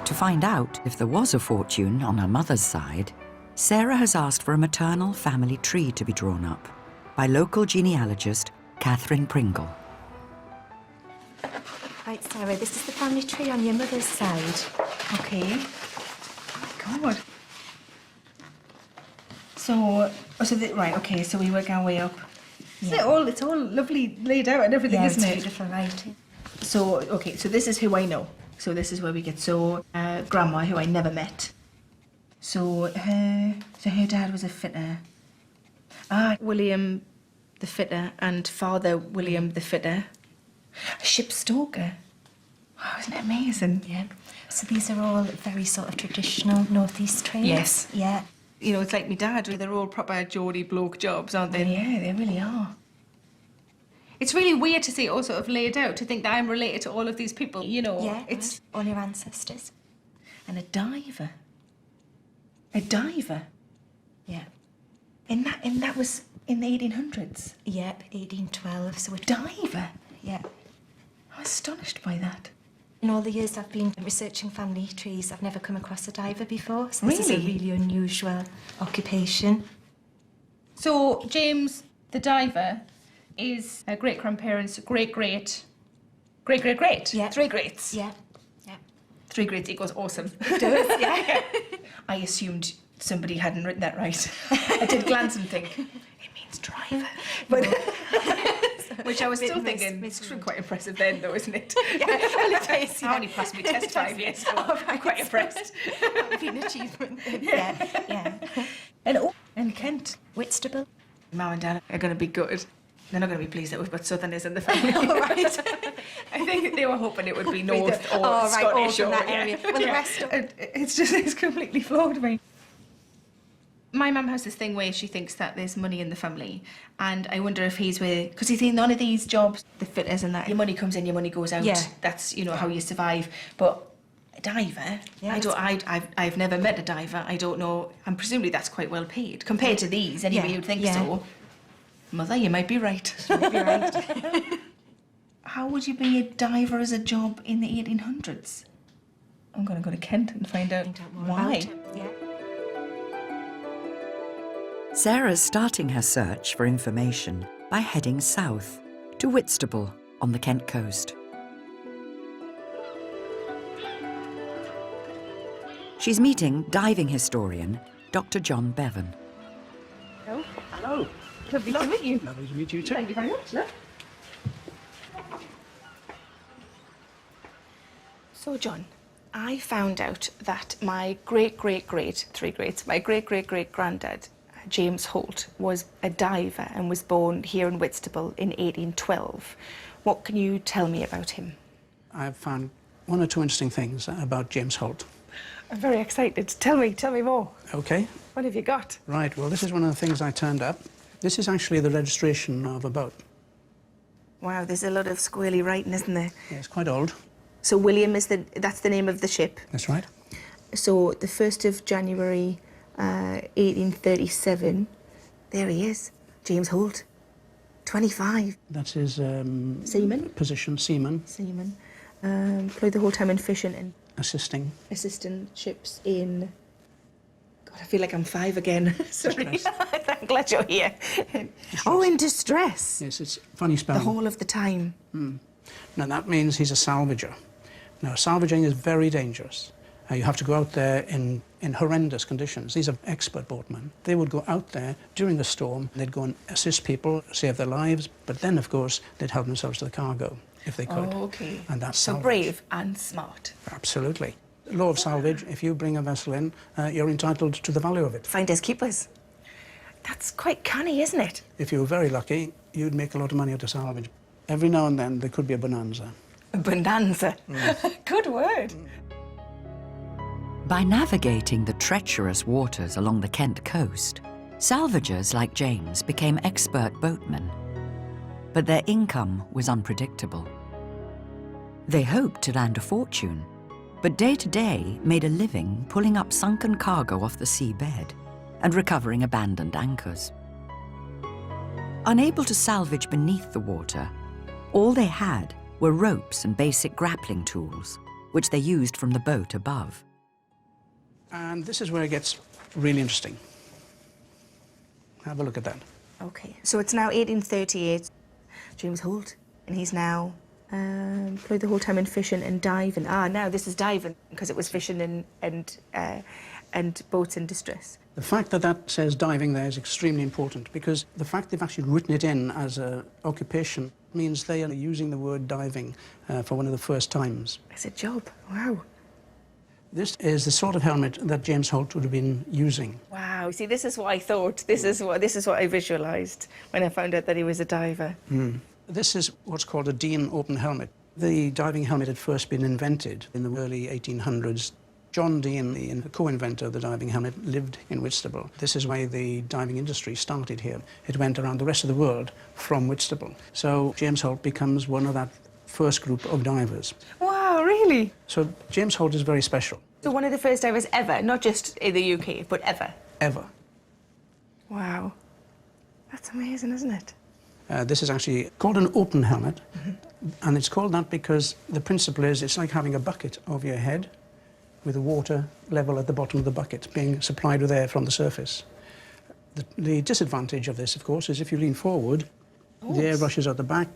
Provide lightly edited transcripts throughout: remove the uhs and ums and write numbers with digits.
To find out if there was a fortune on her mother's side, Sarah has asked for a maternal family tree to be drawn up by local genealogist Catherine Pringle. Right, Sarah, this is the family tree on your mother's side. Okay. Oh my God. So right, okay, so we work our way up. Yeah. It's all lovely laid out and everything, isn't it? Yeah, it's beautiful writing. So, okay, so this is who I know. So this is where we get, Grandma, who I never met. So her dad was a fitter. William the fitter and Father William the fitter. A ship stoker. Oh, isn't it amazing? Yeah. So these are all very sort of traditional northeast trades? Yes. Yeah. You know, it's like my dad, they're all proper Geordie bloke jobs, aren't they? Yeah, they really are. It's really weird to see it all sort of laid out, to think that I'm related to all of these people, you know. Yeah, It's all your ancestors. And a diver. A diver. Yeah. And that was in the 1800s. Yep, 1812, so a Diver. Yeah. I'm astonished by that. In all the years I've been researching family trees, I've never come across a diver before, so this is a Really? really unusual occupation. So James the diver is a great-grandparents, great-great. Yeah. 3 greats. Yeah. Yeah. 3 greats equals awesome. It does, yeah. I assumed somebody hadn't written that right. I did glance and think, it means driver. But which I was still thinking, it's quite impressive then though, isn't it? Yeah, well, it is, I only passed my test 5 years ago. I'm quite impressed. That would be an achievement. Yeah. And Kent. Whitstable. Mum and Dad are going to be gutted. They're not going to be pleased that we've got Southerners in the family. All right. I think they were hoping it would be North or right, Scottish all or from that area. Well, the rest of... It's completely floored me. My mum has this thing where she thinks that there's money in the family, and I wonder if he's with, because you see none of these jobs, the fitters and that, your money comes in, your money goes out. Yeah. That's how you survive. But a diver, Yeah, I've never met a diver. I don't know. And presumably that's quite well paid compared to these. Anyway, Yeah, you'd think yeah. so. Mother, you might be right. You might be right. How would you be a diver as a job in the 1800s? I'm going to go to Kent and find out More why. about it. Yeah. Sarah's starting her search for information by heading south to Whitstable on the Kent coast. She's meeting diving historian Dr. John Bevan. Hello. Lovely to meet you. Lovely to meet you too. Thank you very much. Love. So, John, I found out that my great-great-great, 3 greats, my great-great-great-granddad, James Holt, was a diver and was born here in Whitstable in 1812. What can you tell me about him? I've found 1 or 2 interesting things about James Holt. I'm very excited. Tell me more. Okay, What have you got? right, well, this is one of the things I turned up. This is actually the registration of a boat. Wow, there's a lot of squirrely writing, isn't there? Yeah, it's quite old. So William that's the name of the ship. That's right. So the 1st of January, 1837, there he is, James Holt, 25. That's his Seaman. position, seaman, Seaman. Employed the whole time in fishing and assisting. assisting ships in... God, I feel like I'm 5 again. Sorry. I'm glad you're here. Oh, in distress. Yes, it's funny The spelling. whole of the time. Now, that means he's a salvager. Now, salvaging is very dangerous. You have to go out there in horrendous conditions. These are expert boatmen. They would go out there during the storm. They'd go and assist people, save their lives, but then, of course, they'd help themselves to the cargo, if they could. Oh, okay. And that's So salvage. brave and smart. Absolutely. Law of salvage, if you bring a vessel in, you're entitled to the value of it. Finders keepers. That's quite canny, isn't it? If you were very lucky, you'd make a lot of money out of salvage. Every now and then, there could be a bonanza. A bonanza. Good word. By navigating the treacherous waters along the Kent coast, salvagers like James became expert boatmen. But their income was unpredictable. They hoped to land a fortune, but day to day made a living pulling up sunken cargo off the seabed and recovering abandoned anchors. Unable to salvage beneath the water, all they had were ropes and basic grappling tools, which they used from the boat above. And this is where it gets really interesting. Have a look at that. Okay, so it's now 1838. James Holt, and he's now employed the whole time in fishing and diving. Ah, now this is diving because it was fishing and boats in distress. The fact that that says diving there is extremely important because the fact they've actually written it in as an occupation means they are using the word diving for one of the first times. It's a job. Wow. This is the sort of helmet that James Holt would have been using. Wow. See, this is what I thought. This is what I visualised when I found out that he was a diver. This is what's called a Dean open helmet. The diving helmet had first been invented in the early 1800s. John Dean, the co-inventor of the diving helmet, lived in Whitstable. This is why the diving industry started here. It went around the rest of the world from Whitstable. So James Holt becomes one of that first group of divers. Wow, really? So James Holt is very special. So one of the first divers ever, not just in the UK, but ever? Ever. Wow. That's amazing, isn't it? This is actually called an open helmet, and it's called that because the principle is it's like having a bucket over your head with the water level at the bottom of the bucket being supplied with air from the surface. The disadvantage of this, of course, is if you lean forward, the air rushes out the back,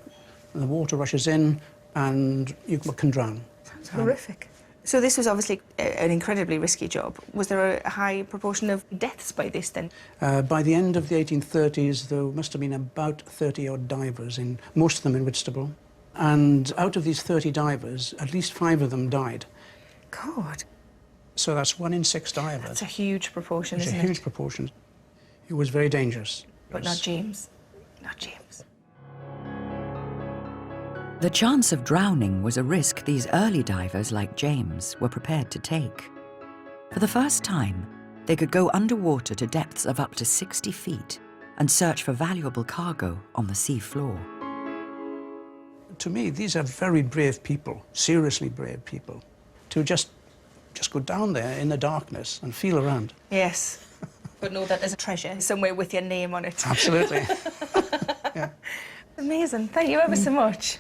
and the water rushes in, and you can drown. Sounds horrific. So this was obviously an incredibly risky job. Was there a high proportion of deaths by this then? By the end of the 1830s, there must have been about 30-odd divers, most of them in Whitstable. And out of these 30 divers, at least 5 of them died. God. So that's 1 in 6 divers. That's a huge proportion, It's isn't a huge proportion. It was very dangerous. But not James. Not James. The chance of drowning was a risk these early divers like James were prepared to take. For the first time, they could go underwater to depths of up to 60 feet and search for valuable cargo on the sea floor. To me, these are very brave people, seriously brave people, to just go down there in the darkness and feel around. Yes. But know that there's a treasure somewhere with your name on it. Absolutely. Yeah. Amazing. Thank you ever so much.